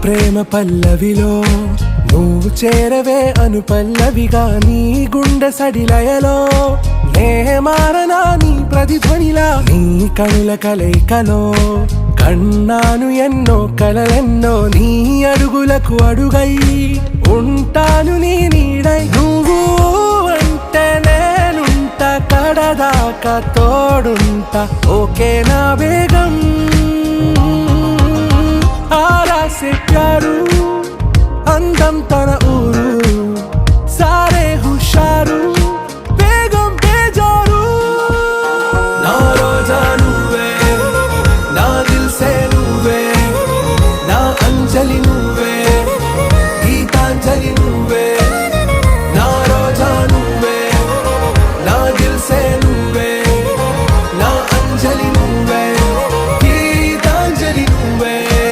ప్రేమ పల్లవిలో నువ్వు చేరవే అను పల్లవిగా నీ గుండె సడిలయలో నే మారనా నీ ప్రతిధ్వనిలా నీ కనుల కలయికలో కన్నాను ఎన్నో కలలెన్నో నీ అడుగులకు అడుగై ఉంటాను నీ నీడై నువ్వు అంటే నేనుంట కడదాకా తోడుంటా ఓకే నా బేగం आरा से प्यारू अंदम तन ऊरू सारे हुशारू बेगम बेजारू ना रोजा नुवे ना दिल से नुवे ना अंजलि नुवे